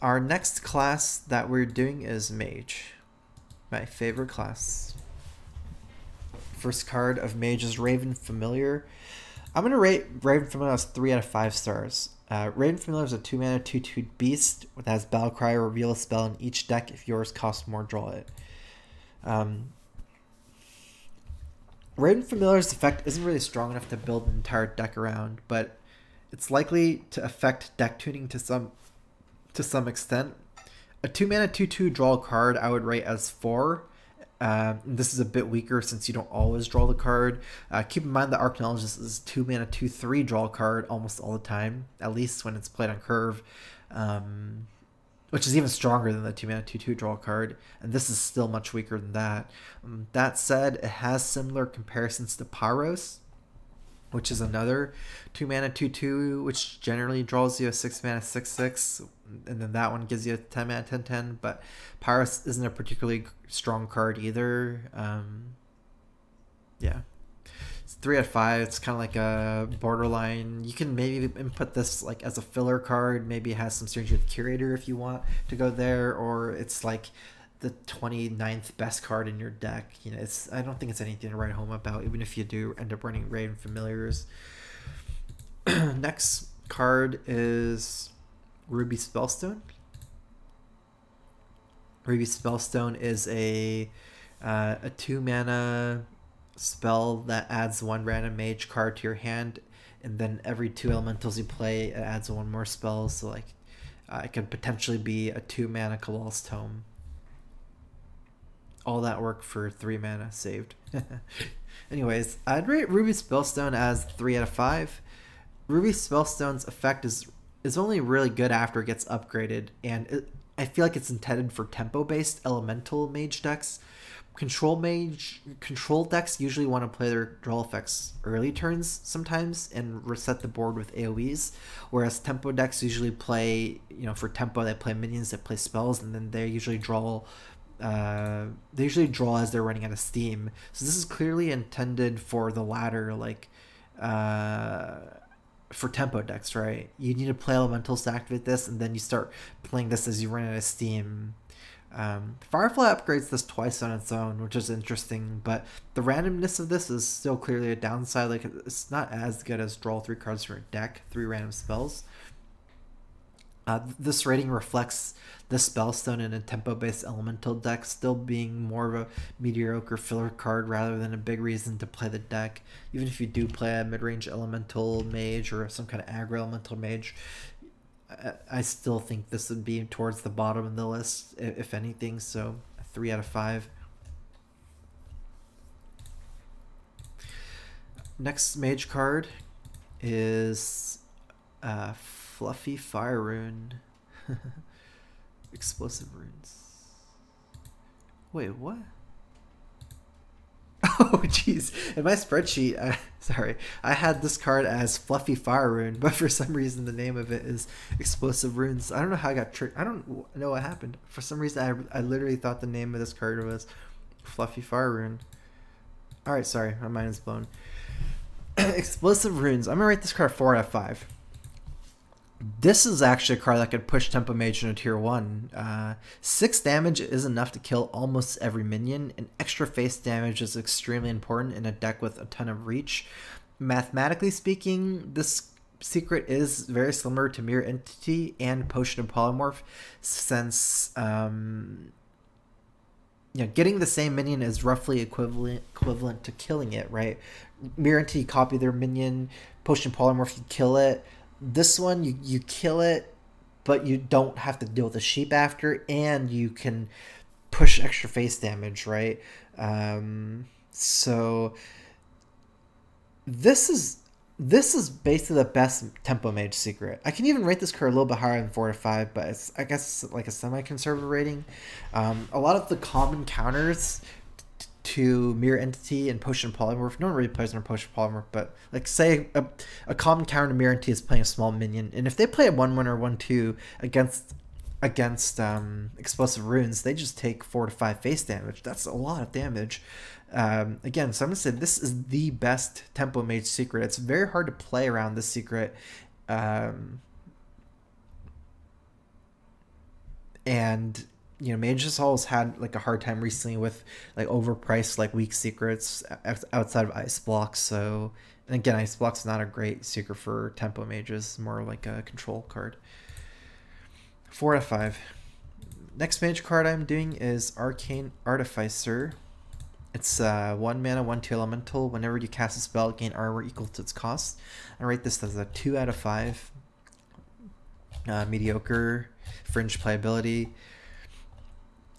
Our next class that we're doing is Mage. My favorite class. First card of Mage is Raven Familiar. I'm going to rate Raven Familiar as 3 out of 5 stars. Raven Familiar is a 2-mana 2/2 beast that has Battlecry, reveal a spell in each deck. If yours costs more, draw it. Raven Familiar's effect isn't really strong enough to build an entire deck around, but it's likely to affect deck tuning to some extent. A 2-mana 2/2 draw card I would rate as 4. This is a bit weaker since you don't always draw the card. Keep in mind that Archaeologist is 2-mana 2/3 draw card almost all the time, at least when it's played on curve, which is even stronger than the 2-mana 2/2 draw card, and this is still much weaker than that. That said, it has similar comparisons to Pyros, which is another 2-mana 2/2, which generally draws you a 6-mana 6/6, and then that one gives you a 10-mana 10/10, but Pyros isn't a particularly strong card either. Yeah. It's 3 out of 5. It's kind of like a borderline. You can maybe input this like as a filler card. Maybe it has some synergy with Curator if you want to go there, or it's like the 29th best card in your deck. You know, I don't think it's anything to write home about, even if you do end up running Raven Familiars. Next card is Ruby Spellstone. Ruby Spellstone is a 2-mana spell that adds 1 random mage card to your hand, and then every 2 elementals you play, it adds 1 more spell. So like it could potentially be a 2-mana Cabal's Tome. All that work for 3 mana saved. Anyways, I'd rate Ruby Spellstone as 3 out of 5. Ruby Spellstone's effect is only really good after it gets upgraded, and I feel like it's intended for tempo-based elemental mage decks. Control decks usually want to play their draw effects early turns sometimes and reset the board with AoEs, whereas tempo decks usually play, for tempo they play minions that play spells, and then they usually draw as they're running out of steam. So this is clearly intended for the latter, like for tempo decks, right? You need to play elementals to activate this, and then you start playing this as you run out of steam. Firefly upgrades this twice on its own, which is interesting, but the randomness of this is still clearly a downside. Like, it's not as good as draw 3 cards from your deck, 3 random spells. This rating reflects the Spellstone in a tempo-based elemental deck still being more of a mediocre filler card rather than a big reason to play the deck. Even if you do play a mid-range elemental mage or some kind of aggro elemental mage, I still think this would be towards the bottom of the list, if anything, so 3 out of 5. Next mage card is Fluffy Fire Rune. Explosive runes. Wait, what? Oh, jeez. In my spreadsheet, sorry, I had this card as Fluffy Fire Rune, but for some reason the name of it is Explosive Runes. I don't know how I got tricked. I don't know what happened. For some reason, I literally thought the name of this card was Fluffy Fire Rune. Alright, sorry, my mind is blown. Explosive Runes. I'm going to rate this card 4 out of 5. This is actually a card that could push Tempo Mage into tier 1. 6 damage is enough to kill almost every minion, and extra face damage is extremely important in a deck with a ton of reach. Mathematically speaking, this secret is very similar to Mirror Entity and Potion of Polymorph, since getting the same minion is roughly equivalent to killing it, right? Mirror Entity, copy their minion. Potion of Polymorph, you kill it. This one, you kill it, but you don't have to deal with the sheep after, and you can push extra face damage, right? So this is basically the best Tempo Mage secret. I can even rate this card a little bit higher than 4 to 5, but it's, I guess, like a semi-conservative rating. A lot of the common counters to Mirror Entity and Potion Polymorph, no one really plays on Potion Polymorph, but like say a common counter to Mirror Entity is playing a small minion, and if they play a 1/1 or 1/2 against Explosive Runes, they just take 4 to 5 face damage. That's a lot of damage. Again, so I'm gonna say this is the best Tempo Mage secret. It's very hard to play around this secret. And Mage has always had like a hard time recently with like overpriced like weak secrets outside of ice blocks. So, and again, ice blocks not a great secret for tempo mages, more like a control card. 4 out of 5. Next mage card I'm doing is Arcane Artificer. It's 1 mana, 1/2 elemental. Whenever you cast a spell, gain armor equal to its cost. I rate this as a 2 out of 5. Mediocre, fringe playability.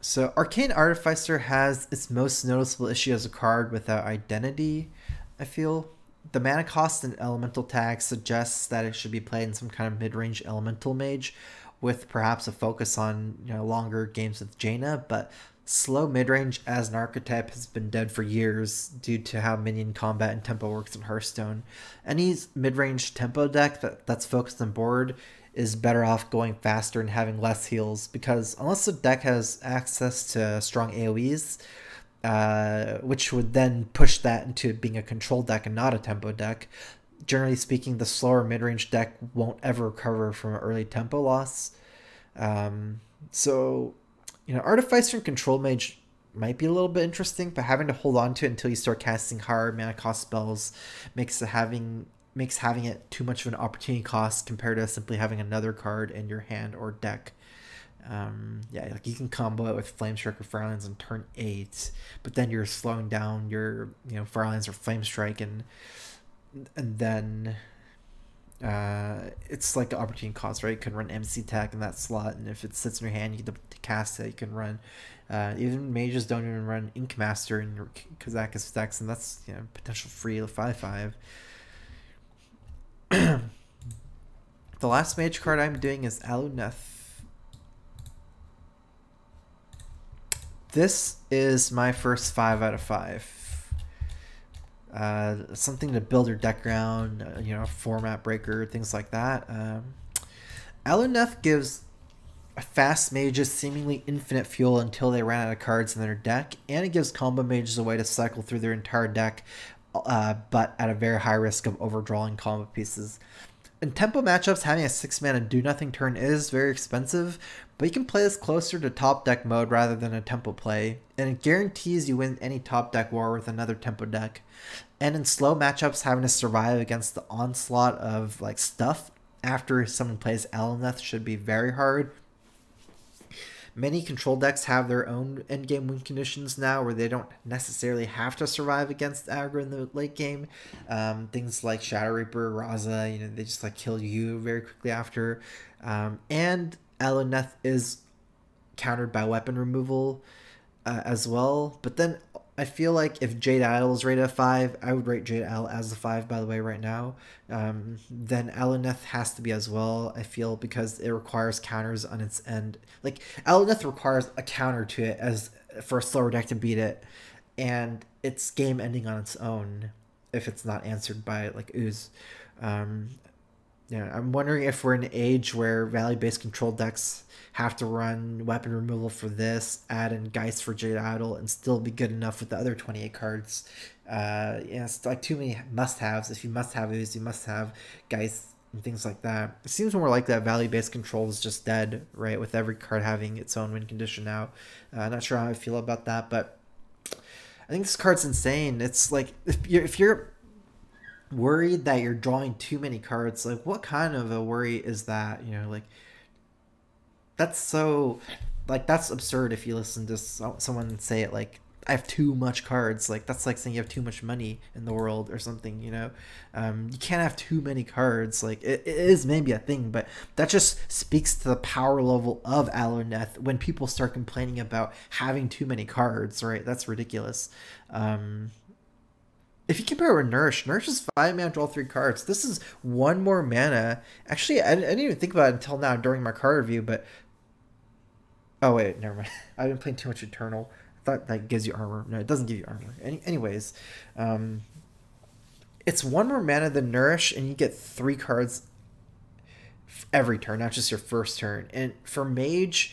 So Arcane Artificer has its most noticeable issue as a card without identity, I feel. The mana cost and elemental tag suggests that it should be played in some kind of mid-range elemental mage with perhaps a focus on longer games with Jaina, but slow mid-range as an archetype has been dead for years due to how minion combat and tempo works in Hearthstone. Any mid-range tempo deck that's focused on board is better off going faster and having less heals, because unless the deck has access to strong AoEs, which would then push that into being a control deck and not a tempo deck, generally speaking, the slower mid-range deck won't ever recover from an early tempo loss. So, Artificer and Control Mage might be a little bit interesting, but having to hold on to it until you start casting higher mana cost spells makes having it too much of an opportunity cost compared to simply having another card in your hand or deck. Yeah, like you can combo it with Flamestrike or Firelands on turn 8, but then you're slowing down your Firelands or Flamestrike, and then it's like an opportunity cost, right? You can run MC Tech in that slot, and if it sits in your hand, you get to cast it. You can run even mages don't even run Ink Master in your Kazakus decks, and that's potential free 5/5. The last mage card I'm doing is Aluneth. This is my first 5 out of 5. Something to build your deck around, format breaker, things like that. Aluneth gives fast mages seemingly infinite fuel until they ran out of cards in their deck, and it gives combo mages a way to cycle through their entire deck, but at a very high risk of overdrawing combo pieces. In tempo matchups, having a 6 mana do nothing turn is very expensive, but you can play this closer to top deck mode rather than a tempo play, and it guarantees you win any top deck war with another tempo deck. And in slow matchups, having to survive against the onslaught of like stuff after someone plays Aluneth should be very hard. Many control decks have their own endgame win conditions now where they don't necessarily have to survive against aggro in the late game. Things like Shadow Reaper, Raza, they just like kill you very quickly after. And Aluneth is countered by weapon removal as well. But then I feel like if Jade Idol is rated a 5, I would rate Jade Idol as a 5, by the way, right now. Then Aluneth has to be as well, I feel, because it requires counters on its end. Like, Aluneth requires a counter to it as for a slower deck to beat it, and it's game ending on its own if it's not answered by, like, Ooze. I'm wondering if we're in an age where value-based control decks have to run weapon removal for this, add in Geist for Jade Idol, and still be good enough with the other 28 cards. It's like too many must-haves. If you must have Ooze, you must have Geist and things like that. It seems more like that value-based control is just dead, right? With every card having its own win condition now. Not sure how I feel about that, but I think this card's insane. It's like if you're worried that you're drawing too many cards, like what kind of a worry is that? That's so, like, that's absurd. If you listen to someone say it, like, I have too much cards, like that's like saying you have too much money in the world or something. You can't have too many cards. Like it is maybe a thing, but that just speaks to the power level of Aluneth when people start complaining about having too many cards, right? That's ridiculous. If you compare it with Nourish is 5 mana, draw 3 cards. This is 1 more mana. Actually, I didn't even think about it until now during my card review, but oh wait, never mind. I've been playing too much Eternal. I thought that gives you armor. No, it doesn't give you armor. Anyways, it's 1 more mana than Nourish, and you get 3 cards every turn, not just your first turn. And for Mage,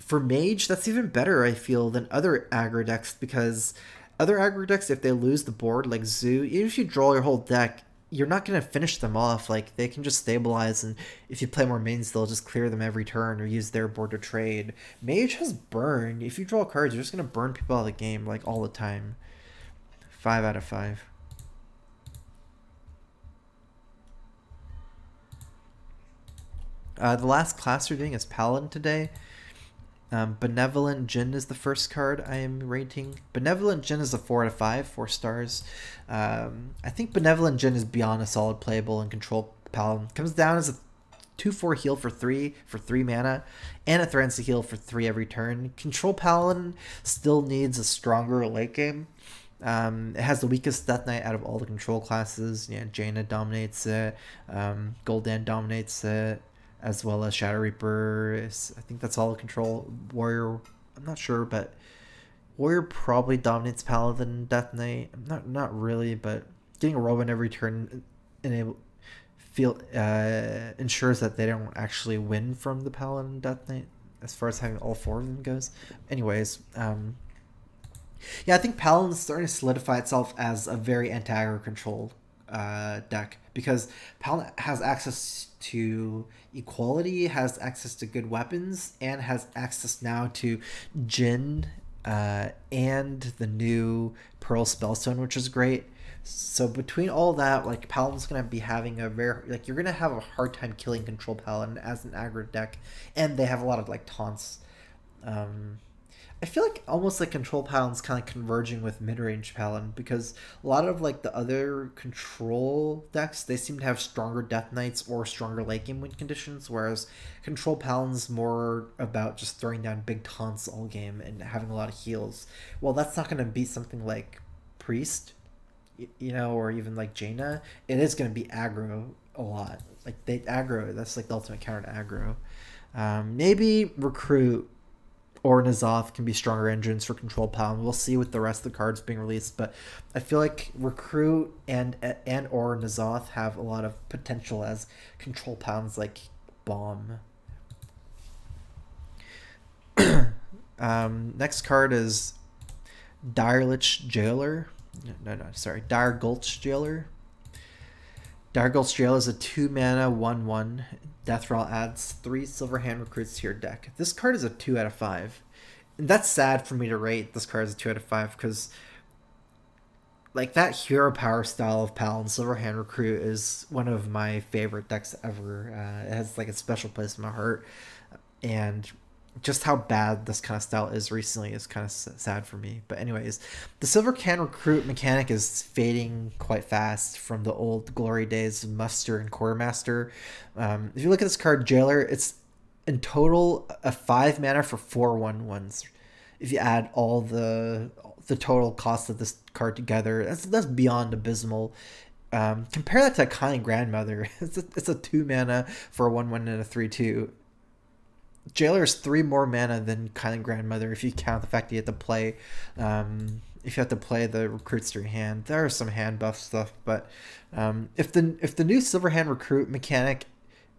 that's even better, I feel, than other aggro decks, because other aggro decks, if they lose the board, like Zoo, even if you draw your whole deck, you're not going to finish them off. Like, they can just stabilize, and if you play more mains, they'll just clear them every turn or use their board to trade. Mage has burn. If you draw cards, you're just going to burn people out of the game, like, all the time. 5 out of 5. The last class we're doing is Paladin today. Benevolent Djinn is the first card I am rating. Benevolent Djinn is a 4 out of 5, 4 stars. I think Benevolent Djinn is beyond a solid playable and control Paladin. Comes down as a 2/4 heal for 3 mana, and it threatens to heal for 3 every turn. Control Paladin still needs a stronger late game. It has the weakest Death Knight out of all the control classes. Yeah, Jaina dominates it. Gul'dan dominates it, as well as Shadow Reaper. I think that's all control. Warrior, I'm not sure, but Warrior probably dominates Paladin, Death Knight. Not really, but getting a Robin every turn ensures that they don't actually win from the Paladin, Death Knight, as far as having all 4 of them goes. Anyways, yeah, I think Paladin's starting to solidify itself as a very anti-aggro control deck, because Paladin has access to equality, has access to good weapons, and has access now to Djinn and the new Pearl Spellstone, which is great. So between all that, like, Paladin's gonna be having a very, like, you're gonna have a hard time killing control Paladin as an aggro deck, and they have a lot of, like, taunts. I feel like almost like control Paladin's kind of converging with mid-range Paladin, because a lot of, like, the other control decks, they seem to have stronger Death Knights or stronger late game win conditions, whereas control Paladin's more about just throwing down big taunts all game and having a lot of heals. Well, that's not going to be something like Priest, you know, or even like Jaina. It is going to be aggro a lot. Like, they aggro, that's like the ultimate counter to aggro. Maybe Recruit or N'Zoth can be stronger engines for control Paladin. We'll see with the rest of the cards being released, but I feel like Recruit and or N'Zoth have a lot of potential as control Paladins, like bomb. Next card is Direlich Jailer. Sorry, Dire Gulch Jailer. Dire Gulch Jailer is a 2 mana 1/1. Death Roll adds 3 Silver Hand recruits to your deck. This card is a 2 out of 5. And that's sad for me to rate this card as a 2 out of 5, because, like, that hero power style of Paladin, Silver Hand Recruit, is one of my favorite decks ever. It has, like, a special place in my heart. And just how bad this kind of style is recently is kind of sad for me. But anyways, the Silver Can Recruit mechanic is fading quite fast from the old glory days of Muster and Quartermaster. If you look at this card, Jailer, it's in total a 5 mana for 4 1/1s. If you add all the total cost of this card together, that's beyond abysmal. Compare that to Kind Grandmother. It's a 2 mana for a 1/1 and a 3/2. Jailer is 3 more mana than Kind Grandmother if you count the fact that you have to play if you have to play the recruits to your hand. There are some hand buff stuff, but if the new Silver Hand Recruit mechanic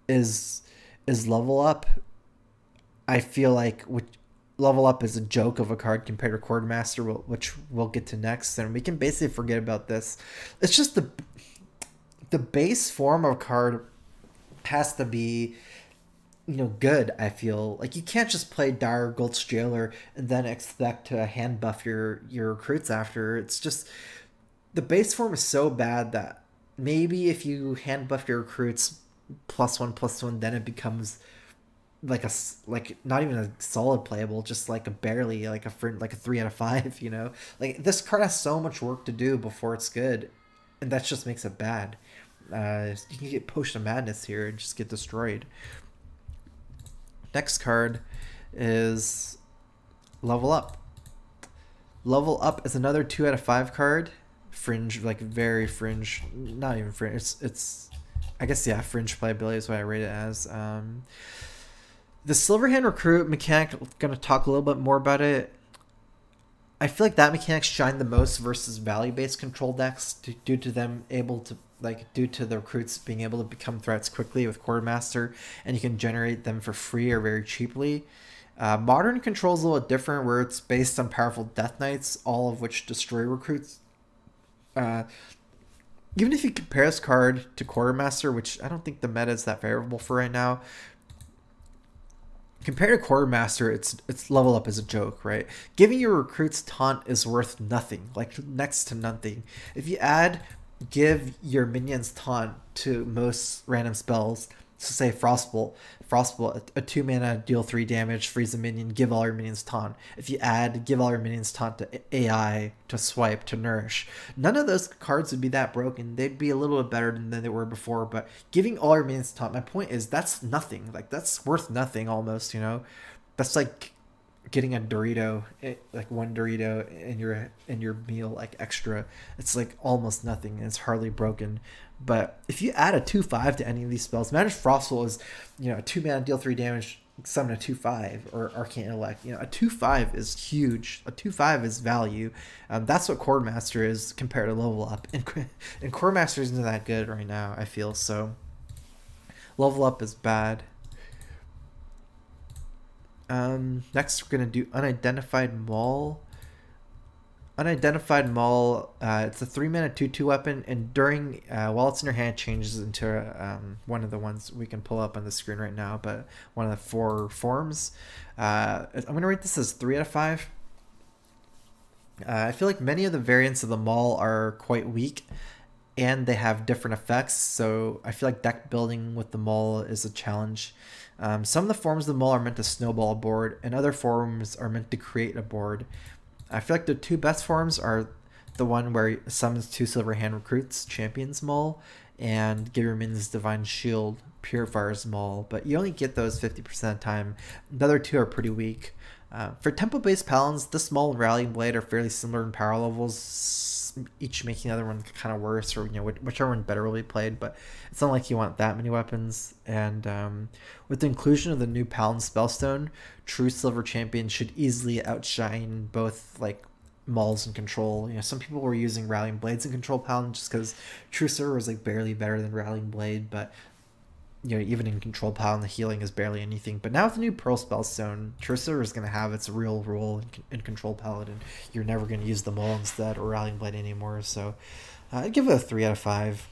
is level up, I feel like level up is a joke of a card compared to Quartermaster, which we'll get to next, and we can basically forget about this. It's just the base form of card has to be, you know, good. I feel like you can't just play Dire Gulch Jailer and then expect to hand buff your recruits after. It's just, the base form is so bad that maybe if you hand buff your recruits +1/+1, then it becomes like not even a solid playable, just like a barely, like a 3 out of 5. You know, like, this card has so much work to do before it's good, and that just makes it bad. You can get Potion of Madness here and just get destroyed. Next card is Level Up. Level Up is another 2 out of 5 card. Fringe, like, very fringe, not even fringe. It's I guess, yeah, fringe playability is what I rate it as. The Silver Hand Recruit mechanic, I'm gonna talk a little bit more about it. I feel like that mechanic shine the most versus value-based control decks due to them able to, like, due to the recruits being able to become threats quickly with Quartermaster, and you can generate them for free or very cheaply. Modern control is a little different, where it's based on powerful Death Knights, all of which destroy recruits. even if you compare this card to Quartermaster, which I don't think the meta is that favorable for right now, compared to Quartermaster, its level up is a joke, right? Giving your recruits taunt is worth nothing, like next to nothing. If you give your minions taunt to most random spells, so say Frostbolt, a 2 mana, deal 3 damage, freeze a minion, give all your minions taunt. If you give all your minions taunt to AI, to swipe, to nourish, none of those cards would be that broken. They'd be a little bit better than they were before, but giving all your minions taunt, my point is that's nothing. Like, that's worth nothing almost, you know? That's like getting a Dorito, like one Dorito in your meal, like extra. It's like almost nothing, and it's hardly broken. But if you add a 2/5 to any of these spells, imagine Frostful is, you know, a 2 mana, deal 3 damage, summon a 2/5, or Arcane Intellect. You know, a 2/5 is huge. A 2/5 is value. That's what Quartermaster is compared to level up, and Quartermaster isn't that good right now, I feel. So level up is bad. Next we're gonna do Unidentified Mall. Unidentified Mall, it's a 3 mana 2/2 weapon, and during while it's in your hand, it changes into one of the ones we can pull up on the screen right now, but one of the 4 forms. I'm gonna rate this as 3 out of 5. I feel like many of the variants of the Mall are quite weak, and they have different effects, so I feel like deck building with the Mall is a challenge. Some of the forms of the Mall are meant to snowball a board, and other forms are meant to create a board. I feel like the 2 best forms are the one where it summons 2 silver hand recruits, Champions Maul, and give your minions Divine Shield, Purifier's Maul, but you only get those 50% of the time. The other 2 are pretty weak. For tempo-based Paladins, this Maul and Rallying Blade are fairly similar in power levels, each making the other one kind of worse, or, you know, whichever one better will be played, but it's not like you want that many weapons. And with the inclusion of the new Paladin Spellstone, true silver champions should easily outshine both like Mauls and Control. You know, some people were using Rallying Blades and Control Paladin just because true silver was like barely better than Rallying Blade, but you know, even in Control Paladin, the healing is barely anything. But now with the new Pearl Spellstone, True Silver is going to have its real role in Control Paladin. You're never going to use the Maul instead or Rallying Blade anymore. So I'd give it a 3 out of 5.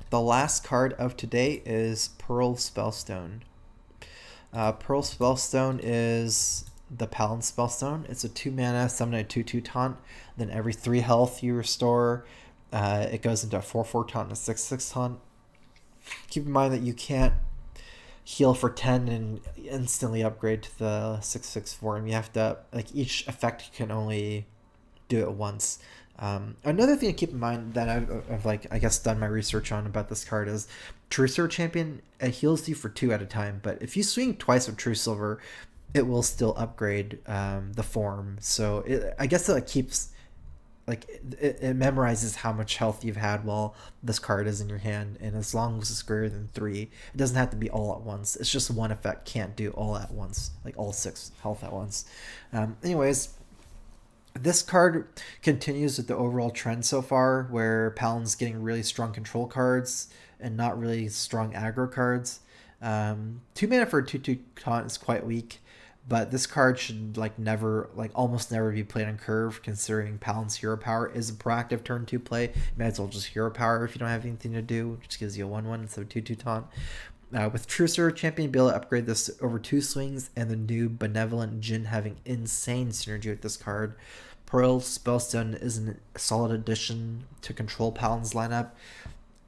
The last card of today is Pearl Spellstone. Pearl Spellstone is the Paladin Spellstone. It's a 2 mana, summon a 2/2 taunt. Then every 3 health you restore, it goes into a 4/4 taunt and a 6/6 taunt. Keep in mind that you can't heal for 10 and instantly upgrade to the 6/6 form. You have to, like, each effect can only do it once. Another thing to keep in mind that I've like, I guess, done my research on about this card is True Silver Champion, it heals you for 2 at a time, but if you swing twice with True Silver, it will still upgrade the form. So I guess it, like, keeps, like, it memorizes how much health you've had while this card is in your hand, and as long as it's greater than 3, it doesn't have to be all at once. It's just one effect can't do all at once, like all 6 health at once. Anyways, this card continues with the overall trend so far, where Paladin's getting really strong control cards and not really strong aggro cards. 2 mana for a 2/2 taunt is quite weak, but this card should almost never be played on curve, considering Paladin's hero power is a proactive turn 2 play. You might as well just hero power if you don't have anything to do, which gives you a 1/1 instead of 2/2 taunt. With True Silver Champion, be able to upgrade this over 2 swings, and the new Benevolent Djinn having insane synergy with this card. Pearl Spellstone is a solid addition to Control Paladin's lineup.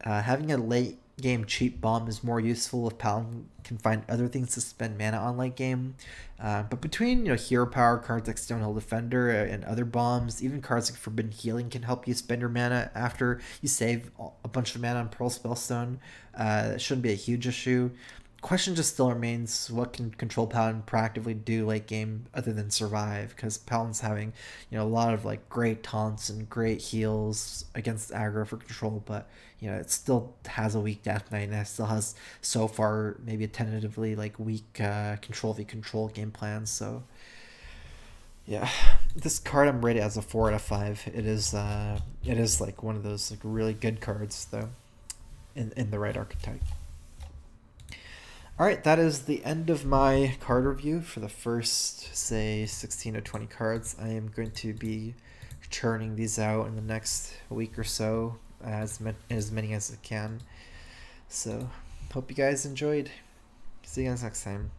Having a late game cheap bomb is more useful if Paladin can find other things to spend mana on late game. But between, you know, hero power cards like Stonehill Defender and other bombs, even cards like Forbidden Healing can help you spend your mana after you save a bunch of mana on Pearl Spellstone. It shouldn't be a huge issue. Question just still remains, what can Control Paladin proactively do late game other than survive? Because Paladin's having, you know, a lot of like great taunts and great heals against aggro for control, but, you know, it still has a weak Death Knight, and it still has so far maybe a tentatively like weak control v control game plan. So yeah, this card I'm rated as a 4 out of 5. It is like one of those like really good cards though, in the right archetype. Alright, that is the end of my card review for the first, say, 16 to 20 cards. I am going to be churning these out in the next week or so, as many as I can. So hope you guys enjoyed. See you guys next time.